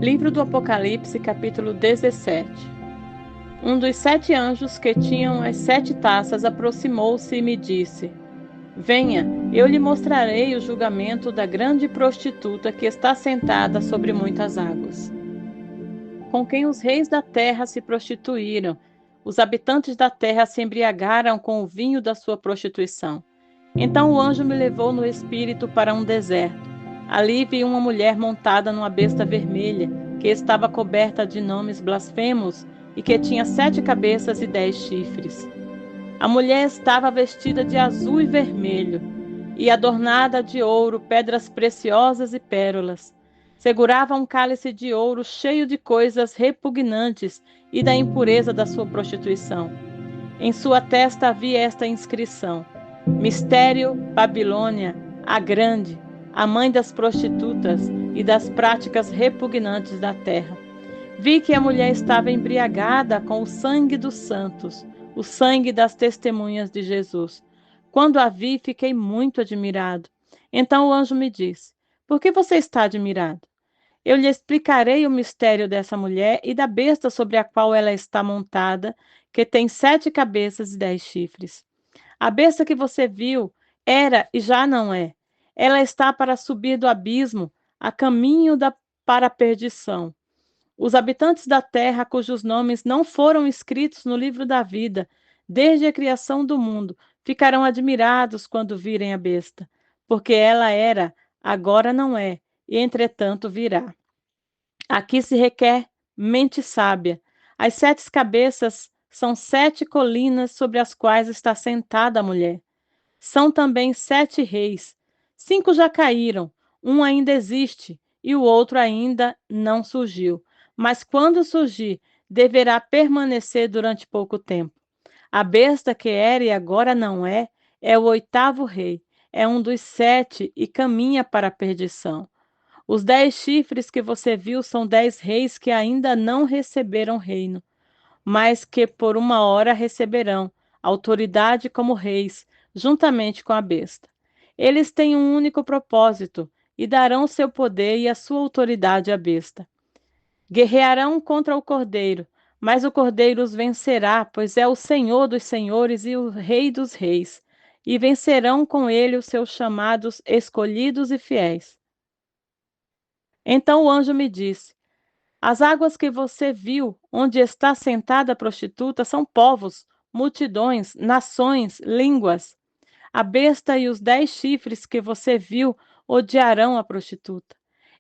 Livro do Apocalipse, capítulo 17. Um dos 7 anjos que tinham as 7 taças aproximou-se e me disse: Venha, eu lhe mostrarei o julgamento da grande prostituta que está sentada sobre muitas águas, com quem os reis da terra se prostituíram. Os habitantes da terra se embriagaram com o vinho da sua prostituição. Então o anjo me levou no espírito para um deserto. Ali vi uma mulher montada numa besta vermelha, que estava coberta de nomes blasfemos e que tinha 7 cabeças e 10 chifres. A mulher estava vestida de azul e vermelho, e adornada de ouro, pedras preciosas e pérolas. Segurava um cálice de ouro cheio de coisas repugnantes e da impureza da sua prostituição. Em sua testa havia esta inscrição: Mistério, Babilônia, a Grande, a mãe das prostitutas e das práticas repugnantes da terra. Vi que a mulher estava embriagada com o sangue dos santos, o sangue das testemunhas de Jesus. Quando a vi, fiquei muito admirado. Então o anjo me disse: Por que você está admirado? Eu lhe explicarei o mistério dessa mulher e da besta sobre a qual ela está montada, que tem 7 cabeças e 10 chifres. A besta que você viu era e já não é. Ela está para subir do abismo, a caminho para a perdição. Os habitantes da terra, cujos nomes não foram escritos no livro da vida, desde a criação do mundo, ficarão admirados quando virem a besta, porque ela era, agora não é, e entretanto virá. Aqui se requer mente sábia. As 7 cabeças são 7 colinas sobre as quais está sentada a mulher. São também 7 reis. 5 já caíram, um ainda existe e o outro ainda não surgiu. Mas quando surgir, deverá permanecer durante pouco tempo. A besta que era e agora não é, é o 8º rei. É um dos 7 e caminha para a perdição. Os 10 chifres que você viu são 10 reis que ainda não receberam reino, mas que por uma hora receberão autoridade como reis, juntamente com a besta. Eles têm um único propósito e darão seu poder e a sua autoridade à besta. Guerrearão contra o Cordeiro, mas o Cordeiro os vencerá, pois é o Senhor dos senhores e o Rei dos reis, e vencerão com ele os seus chamados, escolhidos e fiéis. Então o anjo me disse: As águas que você viu, onde está sentada a prostituta, são povos, multidões, nações, línguas. A besta e os 10 chifres que você viu odiarão a prostituta.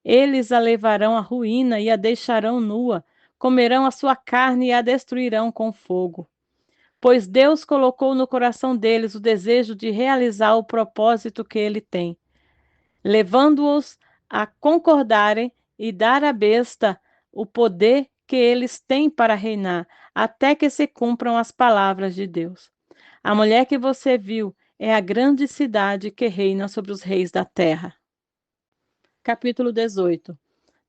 Eles a levarão à ruína e a deixarão nua, comerão a sua carne e a destruirão com fogo. Pois Deus colocou no coração deles o desejo de realizar o propósito que ele tem, levando-os a concordarem e dar à besta o poder que eles têm para reinar, até que se cumpram as palavras de Deus. A mulher que você viu é a grande cidade que reina sobre os reis da terra. Capítulo 18.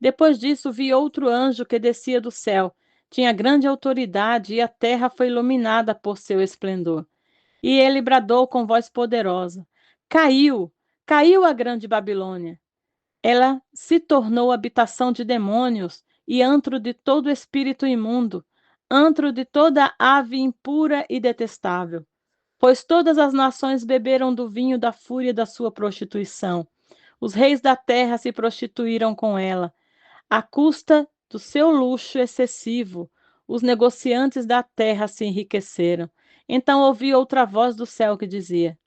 Depois disso vi outro anjo que descia do céu. Tinha grande autoridade e a terra foi iluminada por seu esplendor. E ele bradou com voz poderosa: Caiu! Caiu a grande Babilônia! Ela se tornou habitação de demônios e antro de todo espírito imundo, antro de toda ave impura e detestável. Pois todas as nações beberam do vinho da fúria da sua prostituição. Os reis da terra se prostituíram com ela, à custa do seu luxo excessivo. Os negociantes da terra se enriqueceram. Então ouvi outra voz do céu que dizia: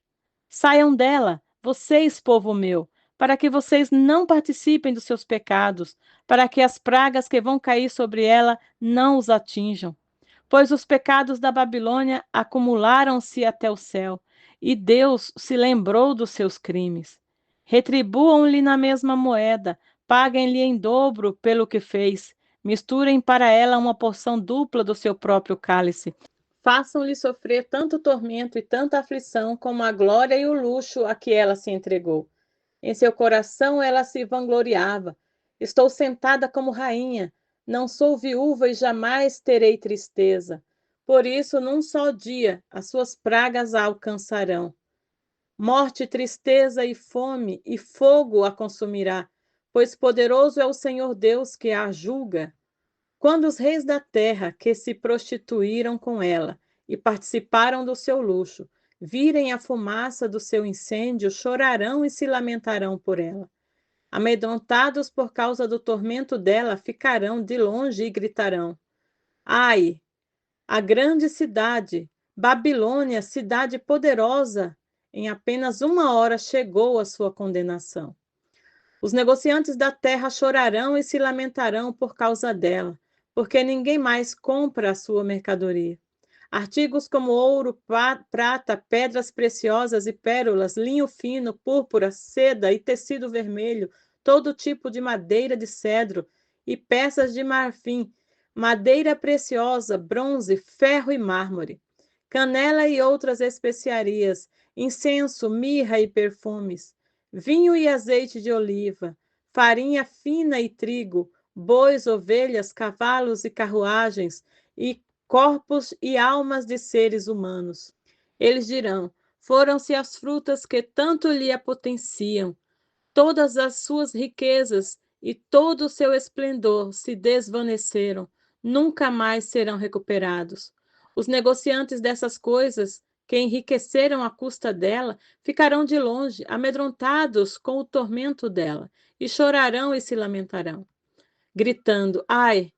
Saiam dela, vocês, povo meu, para que vocês não participem dos seus pecados, para que as pragas que vão cair sobre ela não os atinjam. Pois os pecados da Babilônia acumularam-se até o céu, e Deus se lembrou dos seus crimes. Retribuam-lhe na mesma moeda, paguem-lhe em dobro pelo que fez, misturem para ela uma porção dupla do seu próprio cálice. Façam-lhe sofrer tanto tormento e tanta aflição como a glória e o luxo a que ela se entregou. Em seu coração ela se vangloriava. Estou sentada como rainha, não sou viúva e jamais terei tristeza. Por isso, num só dia, as suas pragas a alcançarão. Morte, tristeza e fome e fogo a consumirá, pois poderoso é o Senhor Deus que a julga. Quando os reis da terra que se prostituíram com ela e participaram do seu luxo, virem a fumaça do seu incêndio, chorarão e se lamentarão por ela. Amedrontados por causa do tormento dela, ficarão de longe e gritarão: Ai, a grande cidade, Babilônia, cidade poderosa, em apenas 1 hora chegou a sua condenação. Os negociantes da terra chorarão e se lamentarão por causa dela, porque ninguém mais compra a sua mercadoria. Artigos como ouro, prata, pedras preciosas e pérolas, linho fino, púrpura, seda e tecido vermelho, todo tipo de madeira de cedro e peças de marfim, madeira preciosa, bronze, ferro e mármore, canela e outras especiarias, incenso, mirra e perfumes, vinho e azeite de oliva, farinha fina e trigo, bois, ovelhas, cavalos e carruagens, e corpos e almas de seres humanos. Eles dirão: foram-se as frutas que tanto lhe apotenciam, todas as suas riquezas e todo o seu esplendor se desvaneceram, nunca mais serão recuperados. Os negociantes dessas coisas, que enriqueceram à custa dela, ficarão de longe, amedrontados com o tormento dela, e chorarão e se lamentarão, gritando: Ai!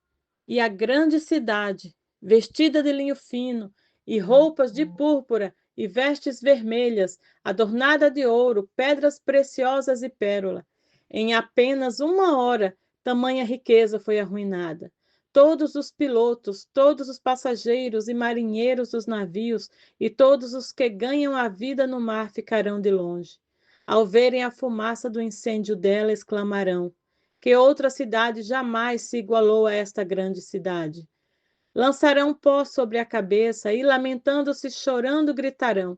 E a grande cidade, vestida de linho fino, e roupas de púrpura, e vestes vermelhas, adornada de ouro, pedras preciosas e pérola. Em apenas 1 hora, tamanha riqueza foi arruinada. Todos os pilotos, todos os passageiros e marinheiros dos navios, e todos os que ganham a vida no mar ficarão de longe. Ao verem a fumaça do incêndio dela, exclamarão: que outra cidade jamais se igualou a esta grande cidade. Lançarão pó sobre a cabeça e, lamentando-se, chorando, gritarão: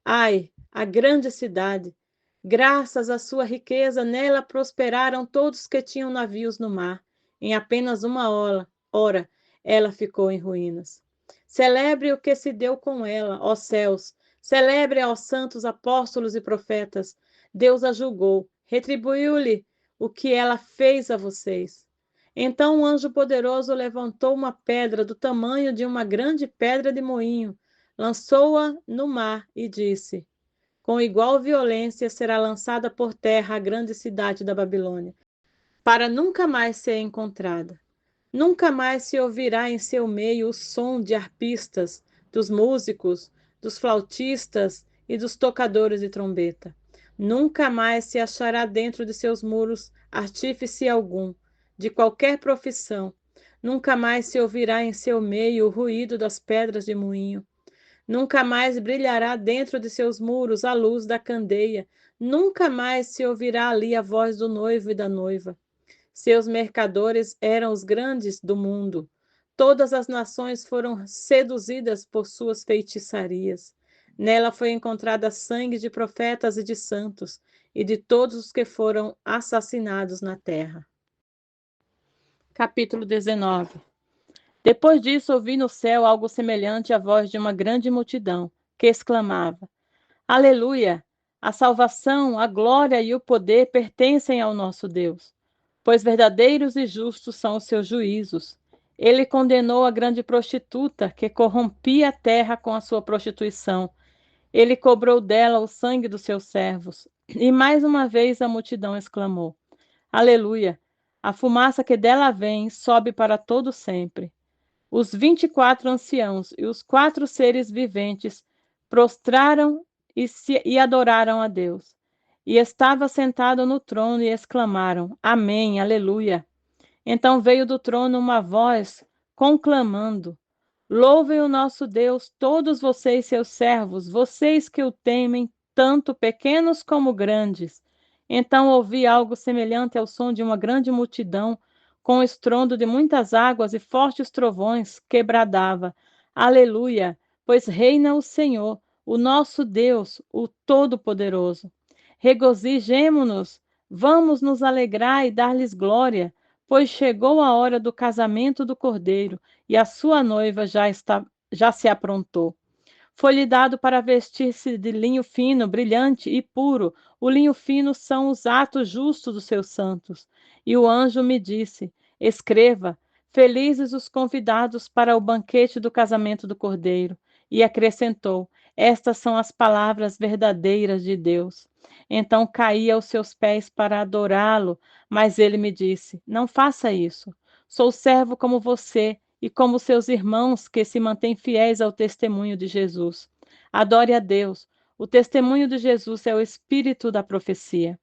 Ai, a grande cidade! Graças à sua riqueza, nela prosperaram todos que tinham navios no mar. Em apenas 1 hora, ela ficou em ruínas. Celebre o que se deu com ela, ó céus! Celebre aos santos apóstolos e profetas. Deus a julgou, retribuiu-lhe o que ela fez a vocês. Então um anjo poderoso levantou uma pedra do tamanho de uma grande pedra de moinho, lançou-a no mar e disse: com igual violência será lançada por terra a grande cidade da Babilônia, para nunca mais ser encontrada. Nunca mais se ouvirá em seu meio o som de arpistas, dos músicos, dos flautistas e dos tocadores de trombeta. Nunca mais se achará dentro de seus muros artífice algum, de qualquer profissão. Nunca mais se ouvirá em seu meio o ruído das pedras de moinho. Nunca mais brilhará dentro de seus muros a luz da candeia. Nunca mais se ouvirá ali a voz do noivo e da noiva. Seus mercadores eram os grandes do mundo. Todas as nações foram seduzidas por suas feitiçarias. Nela foi encontrada sangue de profetas e de santos, e de todos os que foram assassinados na terra. Capítulo 19. Depois disso, ouvi no céu algo semelhante à voz de uma grande multidão, que exclamava: Aleluia! A salvação, a glória e o poder pertencem ao nosso Deus, pois verdadeiros e justos são os seus juízos. Ele condenou a grande prostituta que corrompia a terra com a sua prostituição. Ele cobrou dela o sangue dos seus servos. E mais uma vez a multidão exclamou: Aleluia! A fumaça que dela vem sobe para todo sempre. Os 24 anciãos e os 4 seres viventes prostraram e adoraram a Deus. E estava sentado no trono e exclamaram: Amém, aleluia. Então veio do trono uma voz conclamando: Louvem o nosso Deus, todos vocês, seus servos, vocês que o temem, tanto pequenos como grandes. Então ouvi algo semelhante ao som de uma grande multidão, com o estrondo de muitas águas e fortes trovões, que bradava: Aleluia, pois reina o Senhor, o nosso Deus, o Todo-Poderoso. Regozijemo-nos, vamos nos alegrar e dar-lhes glória, pois chegou a hora do casamento do Cordeiro, e a sua noiva já se aprontou. Foi-lhe dado para vestir-se de linho fino, brilhante e puro. O linho fino são os atos justos dos seus santos. E o anjo me disse: Escreva: Felizes os convidados para o banquete do casamento do Cordeiro. E acrescentou: Estas são as palavras verdadeiras de Deus. Então caí aos seus pés para adorá-lo, mas ele me disse: Não faça isso. Sou servo como você e como seus irmãos que se mantêm fiéis ao testemunho de Jesus. Adore a Deus. O testemunho de Jesus é o espírito da profecia.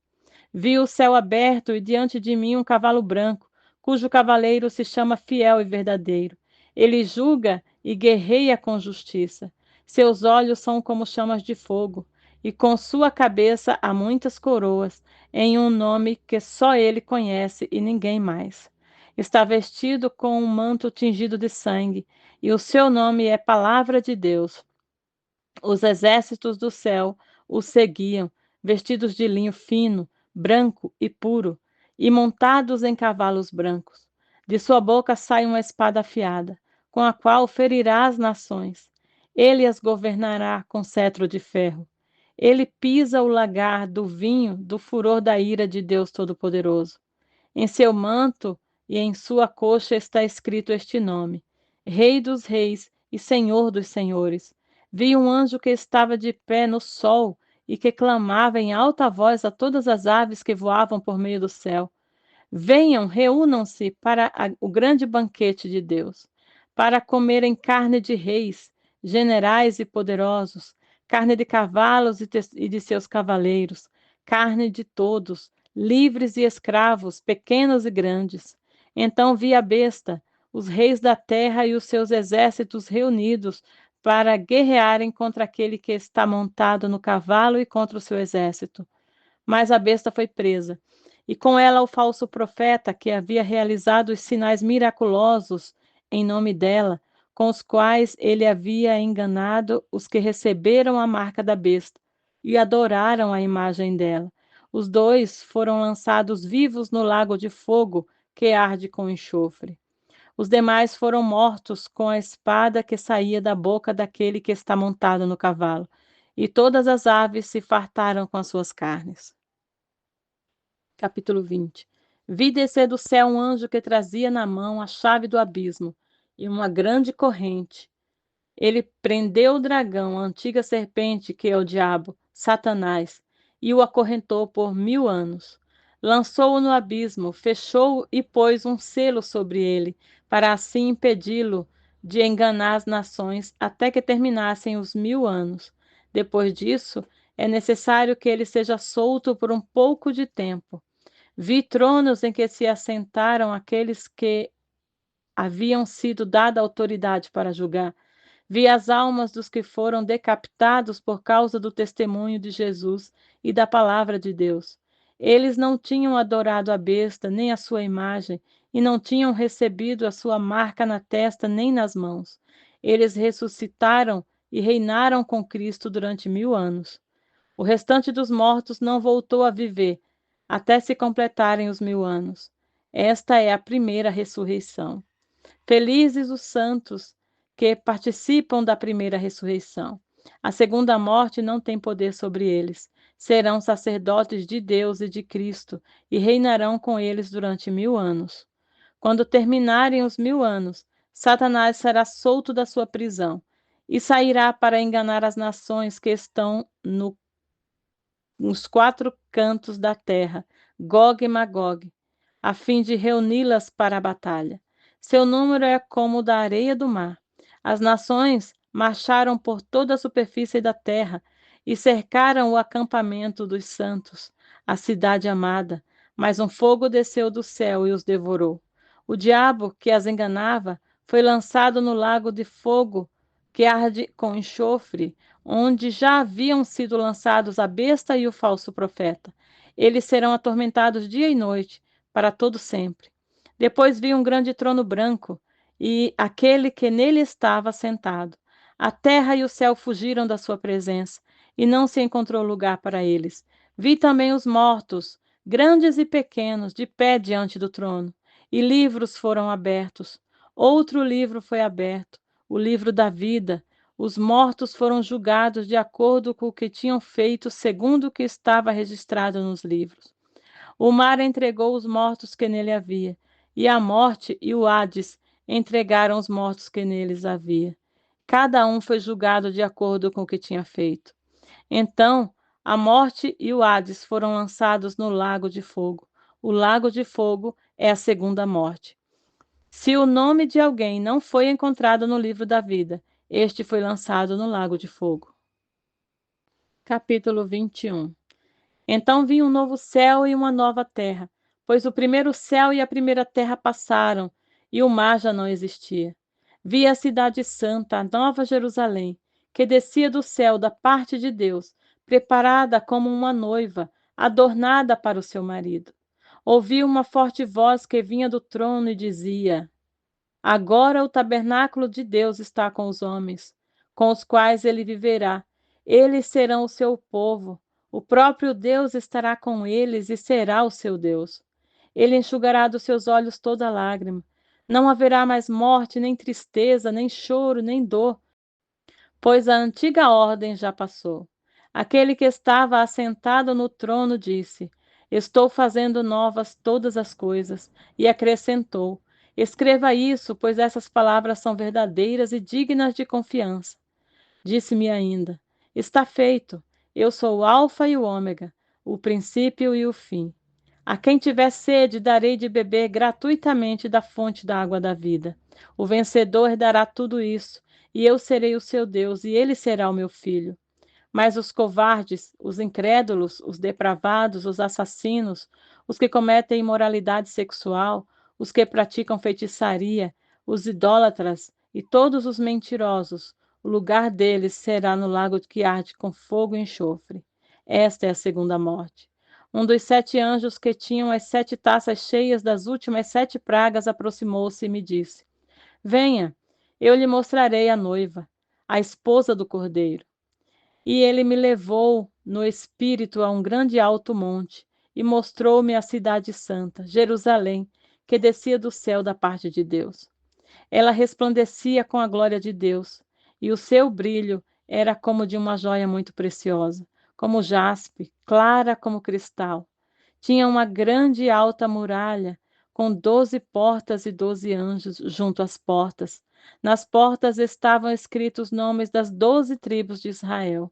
Vi o céu aberto e diante de mim um cavalo branco, cujo cavaleiro se chama Fiel e Verdadeiro. Ele julga e guerreia com justiça. Seus olhos são como chamas de fogo, e com sua cabeça há muitas coroas, em um nome que só ele conhece e ninguém mais. Está vestido com um manto tingido de sangue, e o seu nome é Palavra de Deus. Os exércitos do céu o seguiam, vestidos de linho fino, branco e puro, e montados em cavalos brancos. De sua boca sai uma espada afiada, com a qual ferirá as nações. Ele as governará com cetro de ferro. Ele pisa o lagar do vinho do furor da ira de Deus Todo-Poderoso. Em seu manto e em sua coxa está escrito este nome: Rei dos Reis e Senhor dos Senhores. Vi um anjo que estava de pé no sol e que clamava em alta voz a todas as aves que voavam por meio do céu: Venham, reúnam-se para o grande banquete de Deus, para comerem carne de reis, generais e poderosos, carne de cavalos e de seus cavaleiros, carne de todos, livres e escravos, pequenos e grandes. Então vi a besta, os reis da terra e os seus exércitos reunidos para guerrearem contra aquele que está montado no cavalo e contra o seu exército. Mas a besta foi presa, e com ela o falso profeta que havia realizado os sinais miraculosos em nome dela, com os quais ele havia enganado os que receberam a marca da besta e adoraram a imagem dela. Os dois foram lançados vivos no lago de fogo que arde com enxofre. Os demais foram mortos com a espada que saía da boca daquele que está montado no cavalo, e todas as aves se fartaram com as suas carnes. Capítulo 20. Vi descer do céu um anjo que trazia na mão a chave do abismo e uma grande corrente. Ele prendeu o dragão, a antiga serpente, que é o diabo, Satanás, e o acorrentou por 1000 anos. Lançou-o no abismo, fechou-o e pôs um selo sobre ele, para assim impedi-lo de enganar as nações até que terminassem os 1000 anos. Depois disso, é necessário que ele seja solto por um pouco de tempo. Vi tronos em que se assentaram aqueles que haviam sido dada autoridade para julgar. Vi as almas dos que foram decapitados por causa do testemunho de Jesus e da palavra de Deus. Eles não tinham adorado a besta, nem a sua imagem, e não tinham recebido a sua marca na testa nem nas mãos. Eles ressuscitaram e reinaram com Cristo durante 1000 anos. O restante dos mortos não voltou a viver, até se completarem os 1000 anos. Esta é a primeira ressurreição. Felizes os santos que participam da primeira ressurreição. A segunda morte não tem poder sobre eles. Serão sacerdotes de Deus e de Cristo e reinarão com eles durante 1000 anos. Quando terminarem os 1000 anos, Satanás será solto da sua prisão e sairá para enganar as nações que estão nos 4 cantos da terra, Gog e Magog, a fim de reuni-las para a batalha. Seu número é como o da areia do mar. As nações marcharam por toda a superfície da terra e cercaram o acampamento dos santos, a cidade amada, mas um fogo desceu do céu e os devorou. O diabo que as enganava foi lançado no lago de fogo que arde com enxofre, onde já haviam sido lançados a besta e o falso profeta. Eles serão atormentados dia e noite, para todo sempre. Depois vi um grande trono branco, e aquele que nele estava sentado. A terra e o céu fugiram da sua presença, e não se encontrou lugar para eles. Vi também os mortos, grandes e pequenos, de pé diante do trono, e livros foram abertos. Outro livro foi aberto, o livro da vida. Os mortos foram julgados de acordo com o que tinham feito, segundo o que estava registrado nos livros. O mar entregou os mortos que nele havia, e a morte e o Hades entregaram os mortos que neles havia. Cada um foi julgado de acordo com o que tinha feito. Então, a morte e o Hades foram lançados no lago de fogo. O lago de fogo é a segunda morte. Se o nome de alguém não foi encontrado no livro da vida, este foi lançado no lago de fogo. Capítulo 21. Então vi um novo céu e uma nova terra, pois o primeiro céu e a primeira terra passaram, e o mar já não existia. Vi a cidade santa, a nova Jerusalém, que descia do céu da parte de Deus, preparada como uma noiva, adornada para o seu marido. Ouvi uma forte voz que vinha do trono e dizia: Agora o tabernáculo de Deus está com os homens, com os quais ele viverá. Eles serão o seu povo. O próprio Deus estará com eles e será o seu Deus. Ele enxugará dos seus olhos toda lágrima. Não haverá mais morte, nem tristeza, nem choro, nem dor, pois a antiga ordem já passou. Aquele que estava assentado no trono disse: Estou fazendo novas todas as coisas. E acrescentou: Escreva isso, pois essas palavras são verdadeiras e dignas de confiança. Disse-me ainda: Está feito. Eu sou o Alfa e o Ômega, o princípio e o fim. A quem tiver sede, darei de beber gratuitamente da fonte da água da vida. O vencedor herdará tudo isso, e eu serei o seu Deus, e ele será o meu filho. Mas os covardes, os incrédulos, os depravados, os assassinos, os que cometem imoralidade sexual, os que praticam feitiçaria, os idólatras e todos os mentirosos, o lugar deles será no lago que arde com fogo e enxofre. Esta é a segunda morte. Um dos 7 anjos que tinham as 7 taças cheias das últimas 7 pragas aproximou-se e me disse: Venha, eu lhe mostrarei a noiva, a esposa do Cordeiro. E ele me levou no espírito a um grande alto monte e mostrou-me a cidade santa, Jerusalém, que descia do céu da parte de Deus. Ela resplandecia com a glória de Deus, e o seu brilho era como de uma joia muito preciosa, como jaspe, clara como cristal. Tinha uma grande e alta muralha, com 12 portas e 12 anjos junto às portas. Nas portas estavam escritos os nomes das 12 tribos de Israel.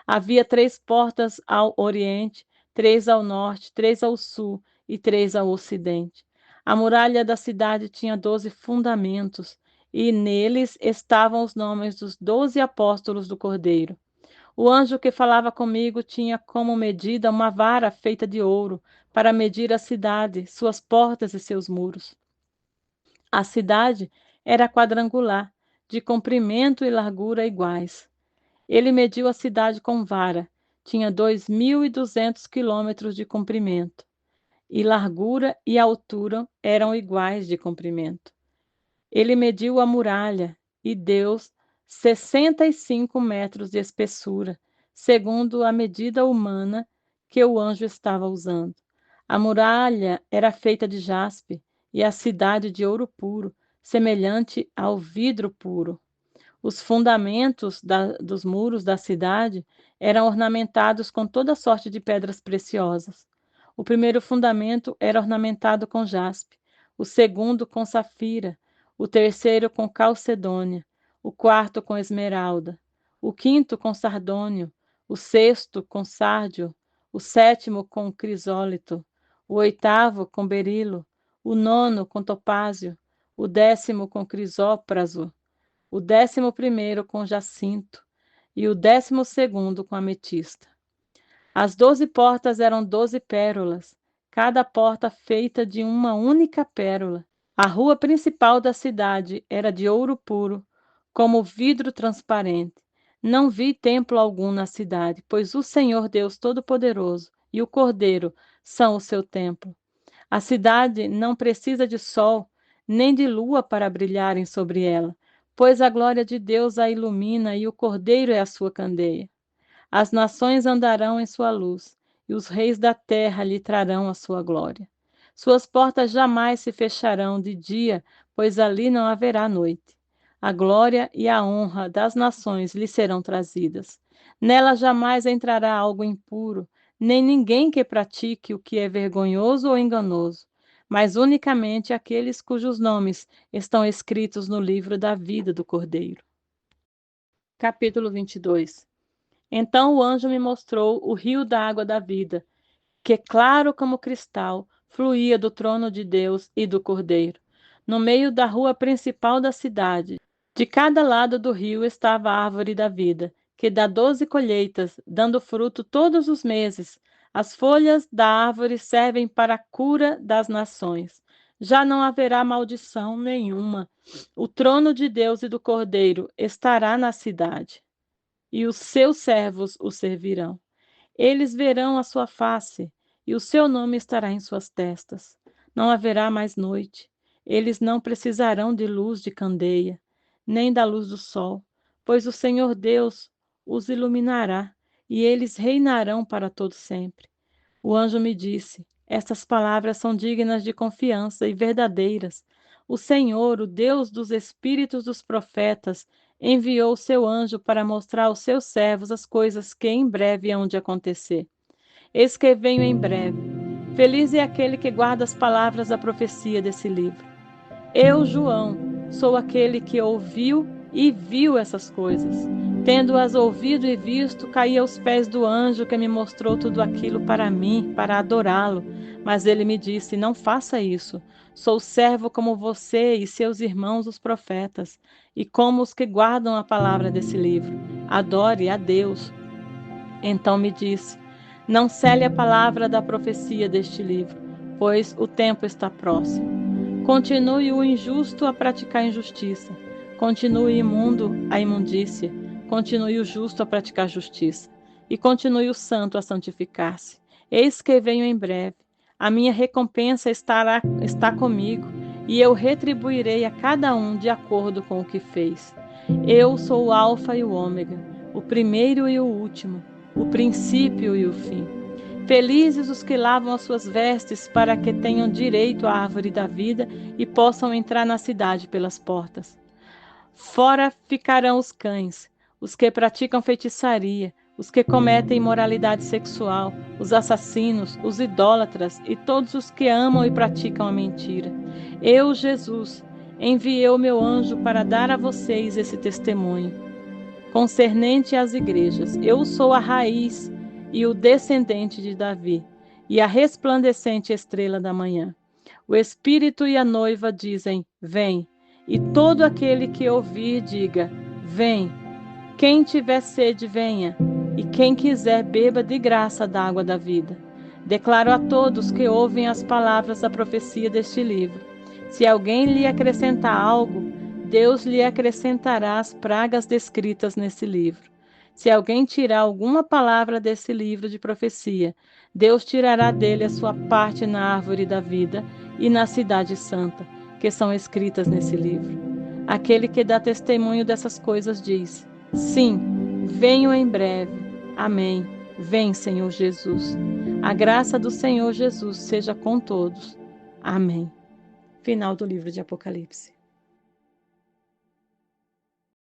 Havia 3 portas ao oriente, 3 ao norte, 3 ao sul e 3 ao ocidente. A muralha da cidade tinha 12 fundamentos, e neles estavam os nomes dos 12 apóstolos do Cordeiro. O anjo que falava comigo tinha como medida uma vara feita de ouro para medir a cidade, suas portas e seus muros. A cidade era quadrangular, de comprimento e largura iguais. Ele mediu a cidade com vara. Tinha 2.200 quilômetros de comprimento, e largura e altura eram iguais de comprimento. Ele mediu a muralha e deu 65 metros de espessura, segundo a medida humana que o anjo estava usando. A muralha era feita de jaspe e a cidade de ouro puro, semelhante ao vidro puro. Os fundamentos dos muros da cidade eram ornamentados com toda sorte de pedras preciosas. O primeiro fundamento era ornamentado com jaspe, o segundo com safira, o terceiro com calcedônia, o quarto com esmeralda, o quinto com sardônio, o sexto com sárdio, o sétimo com crisólito, o oitavo com berilo, o nono com topázio, o 10º com crisópraso, o 11º com jacinto e o 12º com ametista. As 12 portas eram 12 pérolas, cada porta feita de uma única pérola. A rua principal da cidade era de ouro puro, como vidro transparente. Não vi templo algum na cidade, pois o Senhor Deus Todo-Poderoso e o Cordeiro são o seu templo. A cidade não precisa de sol, nem de lua para brilharem sobre ela, pois a glória de Deus a ilumina e o Cordeiro é a sua candeia. As nações andarão em sua luz, e os reis da terra lhe trarão a sua glória. Suas portas jamais se fecharão de dia, pois ali não haverá noite. A glória e a honra das nações lhe serão trazidas. Nela jamais entrará algo impuro, nem ninguém que pratique o que é vergonhoso ou enganoso, mas unicamente aqueles cujos nomes estão escritos no livro da vida do Cordeiro. Capítulo 22. Então o anjo me mostrou o rio da água da vida, que, claro como cristal, fluía do trono de Deus e do Cordeiro, no meio da rua principal da cidade. De cada lado do rio estava a árvore da vida, que dá 12 colheitas, dando fruto todos os meses. As folhas da árvore servem para a cura das nações. Já não haverá maldição nenhuma. O trono de Deus e do Cordeiro estará na cidade, e os seus servos o servirão. Eles verão a sua face, e o seu nome estará em suas testas. Não haverá mais noite. Eles não precisarão de luz de candeia, nem da luz do sol, pois o Senhor Deus os iluminará, e eles reinarão para todo sempre. O anjo me disse: estas palavras são dignas de confiança e verdadeiras. O Senhor, o Deus dos espíritos dos profetas, enviou o seu anjo para mostrar aos seus servos as coisas que em breve hão de acontecer. Eis que venho em breve. Feliz é aquele que guarda as palavras da profecia desse livro. Eu, João, sou aquele que ouviu e viu essas coisas. Tendo-as ouvido e visto, caí aos pés do anjo que me mostrou tudo aquilo para mim, para adorá-lo. Mas ele me disse: não faça isso. Sou servo como você e seus irmãos, os profetas, e como os que guardam a palavra desse livro. Adore a Deus. Então me disse: não cele a palavra da profecia deste livro, pois o tempo está próximo. Continue o injusto a praticar injustiça. Continue imundo a imundícia. Continue o justo a praticar justiça. E continue o santo a santificar-se. Eis que venho em breve. A minha recompensa está comigo, e eu retribuirei a cada um de acordo com o que fez. Eu sou o Alfa e o Ômega, o primeiro e o último, o princípio e o fim. Felizes os que lavam as suas vestes, para que tenham direito à árvore da vida e possam entrar na cidade pelas portas. Fora ficarão os cães, os que praticam feitiçaria, os que cometem imoralidade sexual, os assassinos, os idólatras e todos os que amam e praticam a mentira. Eu, Jesus, enviei o meu anjo para dar a vocês esse testemunho. Concernente às igrejas, eu sou a raiz e o descendente de Davi, e a resplandecente estrela da manhã. O Espírito e a noiva dizem: vem. E todo aquele que ouvir, diga: vem. Quem tiver sede, venha. E quem quiser, beba de graça da água da vida. Declaro a todos que ouvem as palavras da profecia deste livro: se alguém lhe acrescentar algo, Deus lhe acrescentará as pragas descritas nesse livro. Se alguém tirar alguma palavra desse livro de profecia, Deus tirará dele a sua parte na árvore da vida e na cidade santa, que são escritas nesse livro. Aquele que dá testemunho dessas coisas diz: sim, venho em breve. Amém. Vem, Senhor Jesus. A graça do Senhor Jesus seja com todos. Amém. Final do livro de Apocalipse.